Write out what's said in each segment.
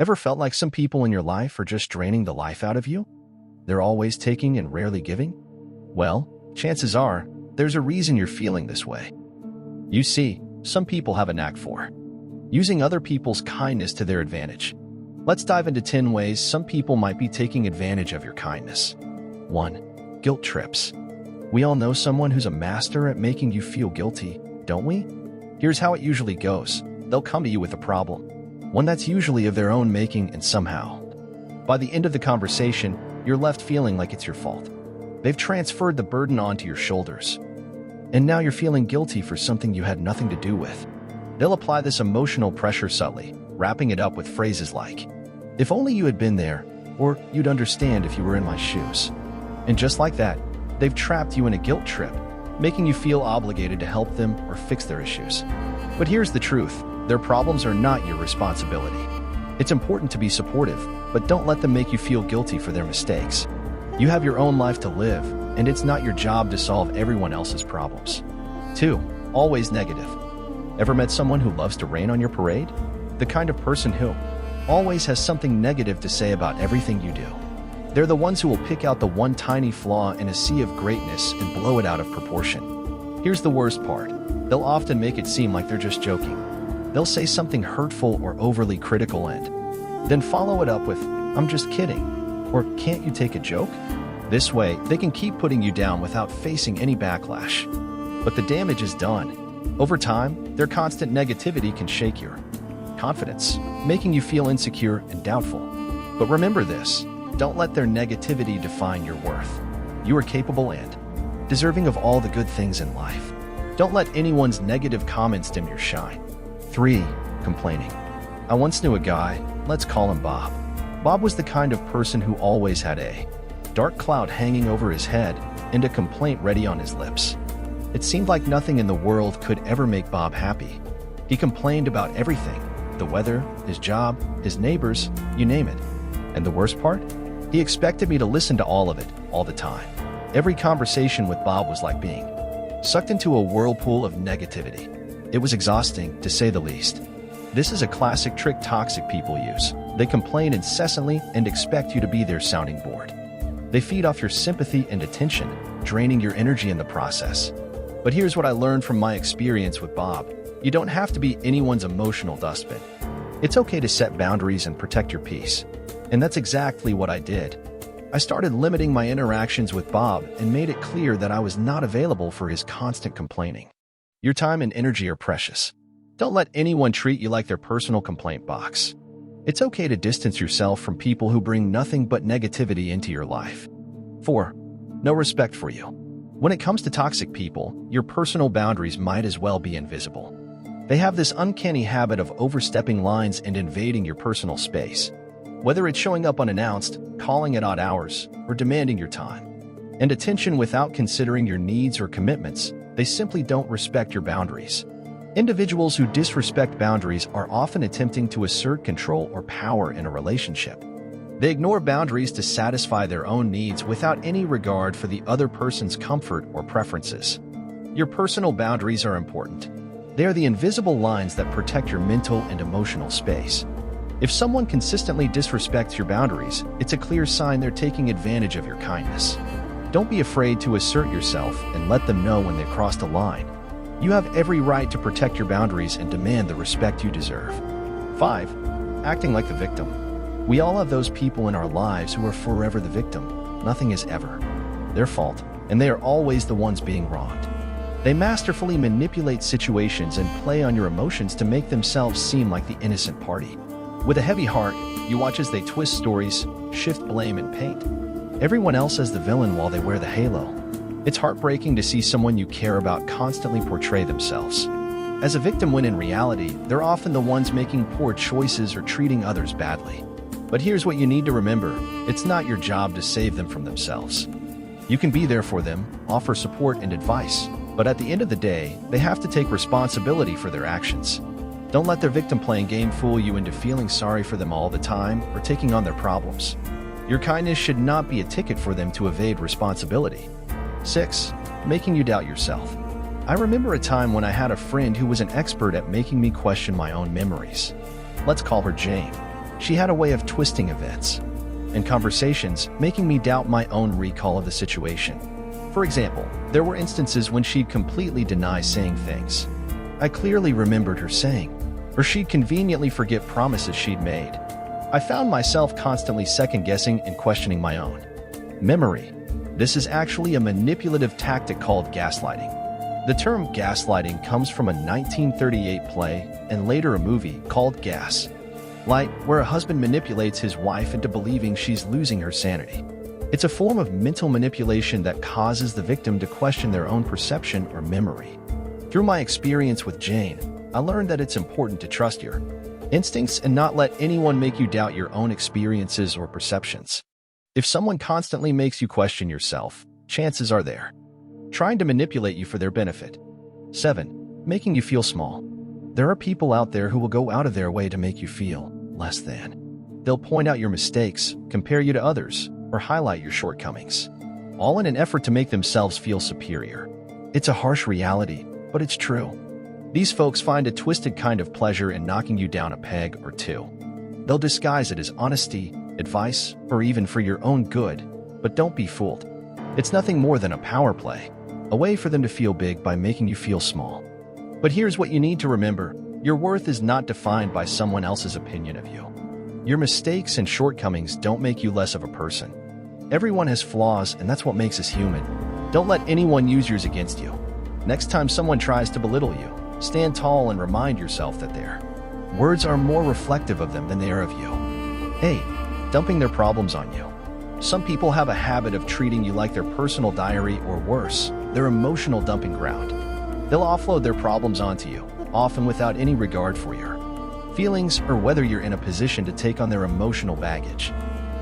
Ever felt like some people in your life are just draining the life out of you? They're always taking and rarely giving? Well, chances are, there's a reason you're feeling this way. You see, some people have a knack for using other people's kindness to their advantage. Let's dive into 10 ways some people might be taking advantage of your kindness. 1. Guilt trips. We all know someone who's a master at making you feel guilty, don't we? Here's how it usually goes. They'll come to you with a problem, one that's usually of their own making, and somehow, by the end of the conversation, you're left feeling like it's your fault. They've transferred the burden onto your shoulders, and now you're feeling guilty for something you had nothing to do with. They'll apply this emotional pressure subtly, wrapping it up with phrases like, "If only you had been there," or "You'd understand if you were in my shoes." And just like that, they've trapped you in a guilt trip, making you feel obligated to help them or fix their issues. But here's the truth. Their problems are not your responsibility. It's important to be supportive, but don't let them make you feel guilty for their mistakes. You have your own life to live, and it's not your job to solve everyone else's problems. 2. Always negative. Ever met someone who loves to rain on your parade? The kind of person who always has something negative to say about everything you do. They're the ones who will pick out the one tiny flaw in a sea of greatness and blow it out of proportion. Here's the worst part. They'll often make it seem like they're just joking. They'll say something hurtful or overly critical and then follow it up with, "I'm just kidding," or "Can't you take a joke?" This way, they can keep putting you down without facing any backlash. But the damage is done. Over time, their constant negativity can shake your confidence, making you feel insecure and doubtful. But remember this, don't let their negativity define your worth. You are capable and deserving of all the good things in life. Don't let anyone's negative comments dim your shine. 3. Complaining. I once knew a guy, let's call him Bob. Bob was the kind of person who always had a dark cloud hanging over his head and a complaint ready on his lips. It seemed like nothing in the world could ever make Bob happy. He complained about everything, the weather, his job, his neighbors, you name it. And the worst part? He expected me to listen to all of it, all the time. Every conversation with Bob was like being sucked into a whirlpool of negativity. It was exhausting, to say the least. This is a classic trick toxic people use. They complain incessantly and expect you to be their sounding board. They feed off your sympathy and attention, draining your energy in the process. But here's what I learned from my experience with Bob. You don't have to be anyone's emotional dustbin. It's okay to set boundaries and protect your peace. And that's exactly what I did. I started limiting my interactions with Bob and made it clear that I was not available for his constant complaining. Your time and energy are precious. Don't let anyone treat you like their personal complaint box. It's okay to distance yourself from people who bring nothing but negativity into your life. 4. No respect for you. When it comes to toxic people, your personal boundaries might as well be invisible. They have this uncanny habit of overstepping lines and invading your personal space. Whether it's showing up unannounced, calling at odd hours, or demanding your time and attention without considering your needs or commitments, they simply don't respect your boundaries. Individuals who disrespect boundaries are often attempting to assert control or power in a relationship. They ignore boundaries to satisfy their own needs without any regard for the other person's comfort or preferences. Your personal boundaries are important. They are the invisible lines that protect your mental and emotional space. If someone consistently disrespects your boundaries, it's a clear sign they're taking advantage of your kindness. Don't be afraid to assert yourself and let them know when they've crossed a line. You have every right to protect your boundaries and demand the respect you deserve. 5. Acting like the victim. We all have those people in our lives who are forever the victim. Nothing is ever their fault, and they are always the ones being wronged. They masterfully manipulate situations and play on your emotions to make themselves seem like the innocent party. With a heavy heart, you watch as they twist stories, shift blame, and paint everyone else as the villain while they wear the halo. It's heartbreaking to see someone you care about constantly portray themselves as a victim when in reality, they're often the ones making poor choices or treating others badly. But here's what you need to remember. It's not your job to save them from themselves. You can be there for them, offer support and advice, but at the end of the day, they have to take responsibility for their actions. Don't let their victim-playing game fool you into feeling sorry for them all the time or taking on their problems. Your kindness should not be a ticket for them to evade responsibility. 6. Making you doubt yourself. I remember a time when I had a friend who was an expert at making me question my own memories. Let's call her Jane. She had a way of twisting events and conversations, making me doubt my own recall of the situation. For example, there were instances when she'd completely deny saying things I clearly remembered her saying, or she'd conveniently forget promises she'd made. I found myself constantly second-guessing and questioning my own memory. This is actually a manipulative tactic called gaslighting. The term gaslighting comes from a 1938 play and later a movie called Gas Light, where a husband manipulates his wife into believing she's losing her sanity. It's a form of mental manipulation that causes the victim to question their own perception or memory. Through my experience with Jane, I learned that it's important to trust your instincts and not let anyone make you doubt your own experiences or perceptions. If someone constantly makes you question yourself, chances are they're trying to manipulate you for their benefit. 7. Making you feel small. There are people out there who will go out of their way to make you feel less than. They'll point out your mistakes, compare you to others, or highlight your shortcomings, all in an effort to make themselves feel superior. It's a harsh reality, but it's true. These folks find a twisted kind of pleasure in knocking you down a peg or two. They'll disguise it as honesty, advice, or even for your own good, but don't be fooled. It's nothing more than a power play, a way for them to feel big by making you feel small. But here's what you need to remember. Your worth is not defined by someone else's opinion of you. Your mistakes and shortcomings don't make you less of a person. Everyone has flaws, and that's what makes us human. Don't let anyone use yours against you. Next time someone tries to belittle you, stand tall and remind yourself that their words are more reflective of them than they are of you. 8. Dumping their problems on you. Some people have a habit of treating you like their personal diary or worse, their emotional dumping ground. They'll offload their problems onto you, often without any regard for your feelings or whether you're in a position to take on their emotional baggage.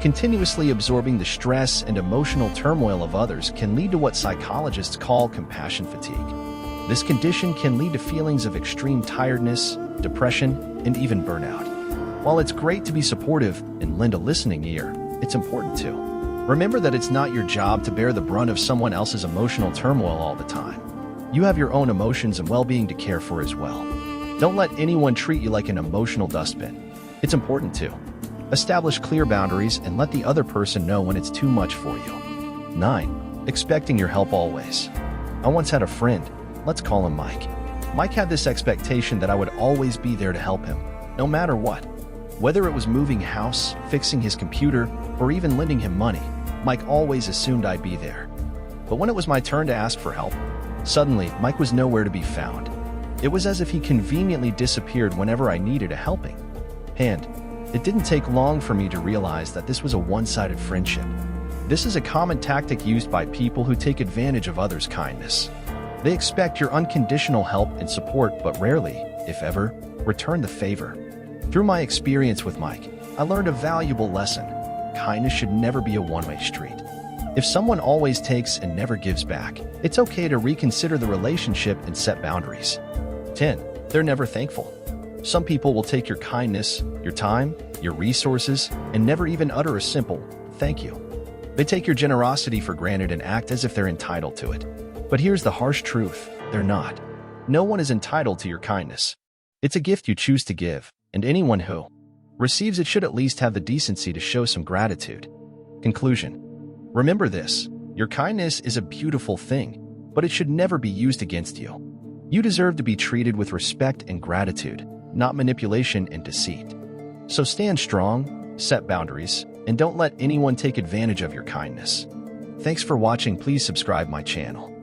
Continuously absorbing the stress and emotional turmoil of others can lead to what psychologists call compassion fatigue. This condition can lead to feelings of extreme tiredness, depression, and even burnout. While it's great to be supportive and lend a listening ear, it's important to remember that it's not your job to bear the brunt of someone else's emotional turmoil all the time. You have your own emotions and well-being to care for as well. Don't let anyone treat you like an emotional dustbin. It's important to establish clear boundaries and let the other person know when it's too much for you. 9. Expecting your help always. I once had a friend, let's call him Mike. Mike had this expectation that I would always be there to help him, no matter what. Whether it was moving house, fixing his computer, or even lending him money, Mike always assumed I'd be there. But when it was my turn to ask for help, suddenly Mike was nowhere to be found. It was as if he conveniently disappeared whenever I needed a helping hand. It didn't take long for me to realize that this was a one-sided friendship. This is a common tactic used by people who take advantage of others' kindness. They expect your unconditional help and support, but rarely, if ever, return the favor. Through my experience with Mike, I learned a valuable lesson. Kindness should never be a one-way street. If someone always takes and never gives back, it's okay to reconsider the relationship and set boundaries. 10. They're never thankful. Some people will take your kindness, your time, your resources, and never even utter a simple, thank you. They take your generosity for granted and act as if they're entitled to it. But here's the harsh truth, they're not. No one is entitled to your kindness. It's a gift you choose to give, and anyone who receives it should at least have the decency to show some gratitude. Conclusion. Remember this, your kindness is a beautiful thing, but it should never be used against you. You deserve to be treated with respect and gratitude, not manipulation and deceit. So stand strong, set boundaries, and don't let anyone take advantage of your kindness. Thanks for watching. Please subscribe my channel.